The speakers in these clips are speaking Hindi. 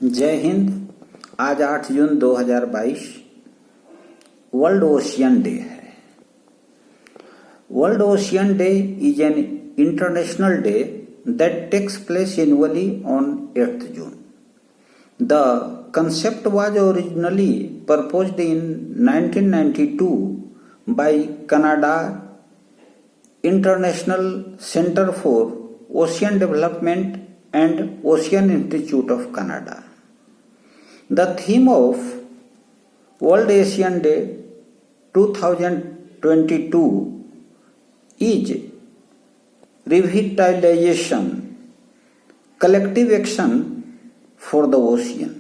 जय हिंद। आज 8 जून 2022 वर्ल्ड ओशियन डे है। World ocean day is an international day that takes place annually on 8th June. The concept was originally proposed in 1992 by Canada International Center for Ocean Development and Ocean Institute of Canada. The theme of World Ocean Day 2022 is Revitalization, collective action for the ocean.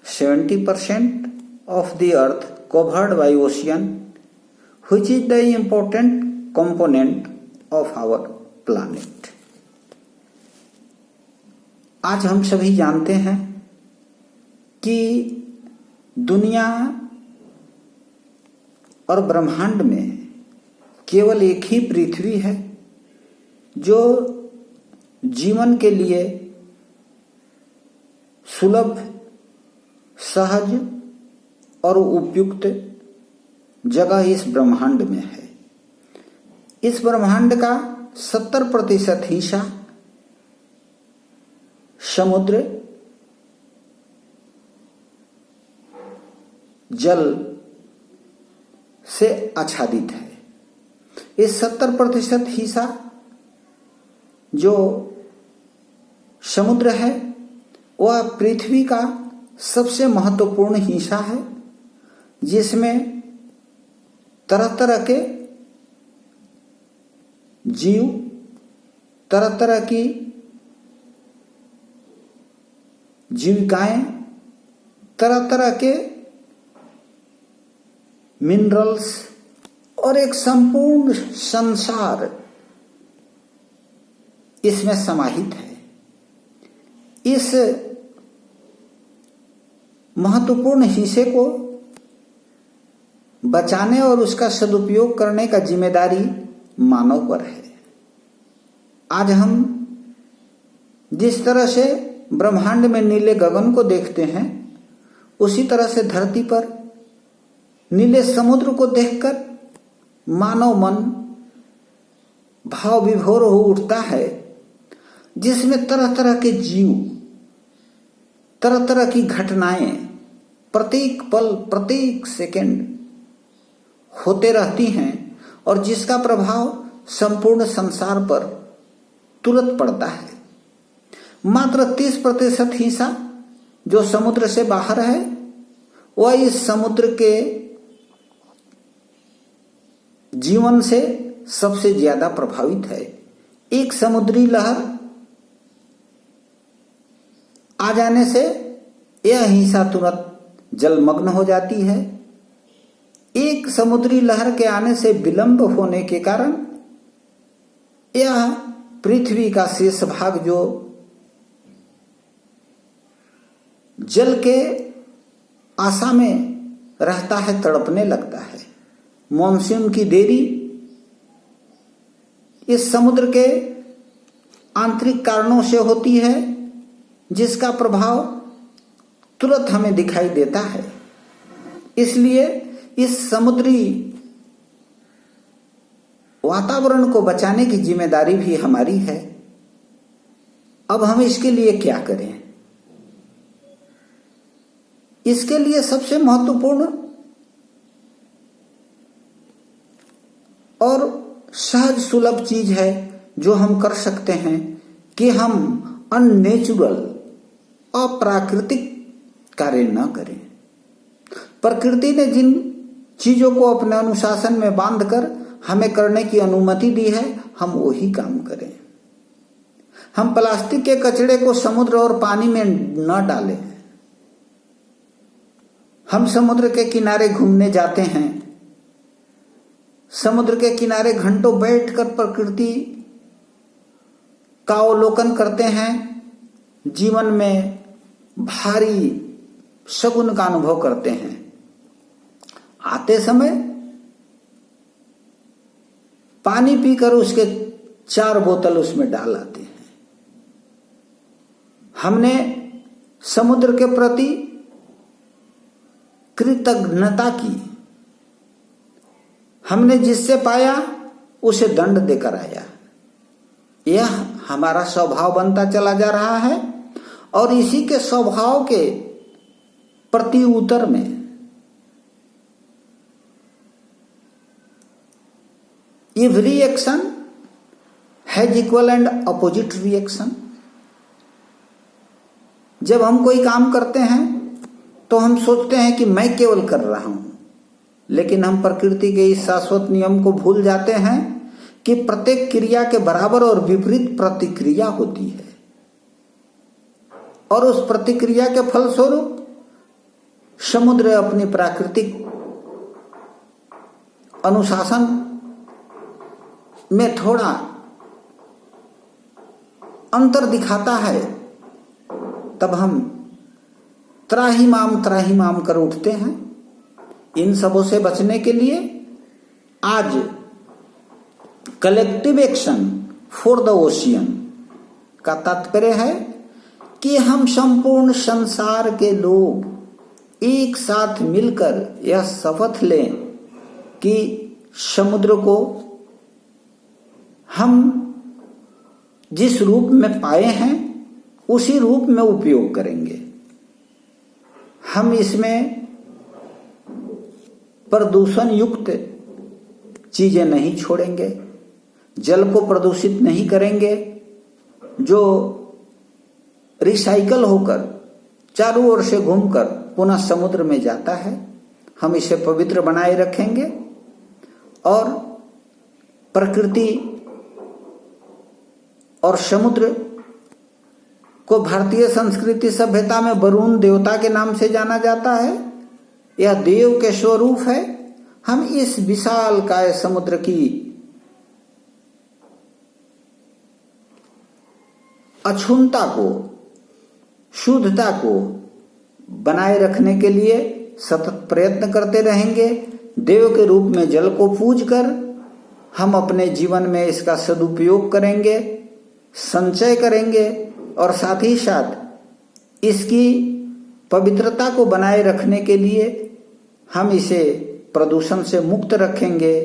70% of the earth covered by ocean, which is the important component of our planet. आज हम सभी जानते हैं कि दुनिया और ब्रह्मांड में केवल एक ही पृथ्वी है जो जीवन के लिए सुलभ, सहज और उपयुक्त जगह इस ब्रह्मांड में है। इस ब्रह्मांड का 70% हिस्सा समुद्र, जल से आच्छादित है। इस 70% हिस्सा जो समुद्र है वह पृथ्वी का सबसे महत्वपूर्ण हिस्सा है, जिसमें तरह तरह के जीव, तरह तरह की जीविकाएं, तरह तरह के मिनरल्स और एक संपूर्ण संसार इसमें समाहित है। इस महत्वपूर्ण हिस्से को बचाने और उसका सदुपयोग करने का जिम्मेदारी मानव पर है। आज हम जिस तरह से ब्रह्मांड में नीले गगन को देखते हैं, उसी तरह से धरती पर नीले समुद्र को देखकर मानव मन भाव विभोर हो उठता है, जिसमें तरह तरह के जीव, तरह तरह की घटनाएं प्रत्येक पल, प्रत्येक सेकंड होते रहती हैं और जिसका प्रभाव संपूर्ण संसार पर तुरंत पड़ता है। मात्र 30% हिस्सा जो समुद्र से बाहर है वह इस समुद्र के जीवन से सबसे ज्यादा प्रभावित है। एक समुद्री लहर आ जाने से यह हिस्सा तुरंत जलमग्न हो जाती है। एक समुद्री लहर के आने से विलंब होने के कारण यह पृथ्वी का शेष भाग जो जल के आशा में रहता है, तड़पने लगता है। मॉनसून की देरी इस समुद्र के आंतरिक कारणों से होती है, जिसका प्रभाव तुरंत हमें दिखाई देता है। इसलिए इस समुद्री वातावरण को बचाने की जिम्मेदारी भी हमारी है। अब हम इसके लिए क्या करें? इसके लिए सबसे महत्वपूर्ण और सहज सुलभ चीज है जो हम कर सकते हैं कि हम अननेचुरल, अप्राकृतिक कार्य न करें। प्रकृति ने जिन चीजों को अपने अनुशासन में बांधकर हमें करने की अनुमति दी है, हम वही काम करें। हम प्लास्टिक के कचरे को समुद्र और पानी में न डालें। हम समुद्र के किनारे घूमने जाते हैं, समुद्र के किनारे घंटों बैठकर प्रकृति का अवलोकन करते हैं। जीवन में भारी शगुन का अनुभव करते हैं। आते समय पानी पीकर उसके 4 बोतल उसमें डाल आते हैं। हमने समुद्र के प्रति कृतज्ञता की। हमने जिससे पाया उसे दंड देकर आया। यह हमारा स्वभाव बनता चला जा रहा है और इसी के स्वभाव के प्रति उत्तर में every action has equal and opposite reaction. जब हम कोई काम करते हैं तो हम सोचते हैं कि मैं केवल कर रहा हूं, लेकिन हम प्रकृति के इस शाश्वत नियम को भूल जाते हैं कि प्रत्येक क्रिया के बराबर और विपरीत प्रतिक्रिया होती है और उस प्रतिक्रिया के फलस्वरूप समुद्र अपनी प्राकृतिक अनुशासन में थोड़ा अंतर दिखाता है। तब हम त्राहिमाम कर उठते हैं। इन सबों से बचने के लिए आज collective action for the ocean का तात्पर्य है कि हम संपूर्ण संसार के लोग एक साथ मिलकर यह शपथ लें कि समुद्र को हम जिस रूप में पाए हैं उसी रूप में उपयोग करेंगे। हम इसमें प्रदूषण युक्त चीजें नहीं छोड़ेंगे, जल को प्रदूषित नहीं करेंगे जो रिसाइकल होकर चारों ओर से घूमकर पुनः समुद्र में जाता है। हम इसे पवित्र बनाए रखेंगे और प्रकृति और समुद्र को भारतीय संस्कृति सभ्यता में वरुण देवता के नाम से जाना जाता है। यह देव के स्वरूप है। हम इस विशालकाय समुद्र की अक्षुण्णता को, शुद्धता को बनाए रखने के लिए सतत प्रयत्न करते रहेंगे। देव के रूप में जल को पूजकर हम अपने जीवन में इसका सदुपयोग करेंगे, संचय करेंगे और साथ ही साथ इसकी पवित्रता को बनाए रखने के लिए हम इसे प्रदूषण से मुक्त रखेंगे।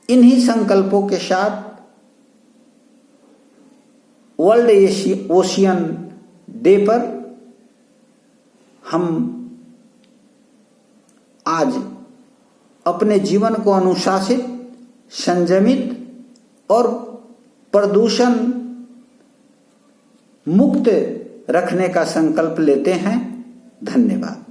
इन्हीं संकल्पों के साथ वर्ल्ड ओशियन डे पर हम आज अपने जीवन को अनुशासित, संयमित और प्रदूषण मुक्त रखने का संकल्प लेते हैं। धन्यवाद।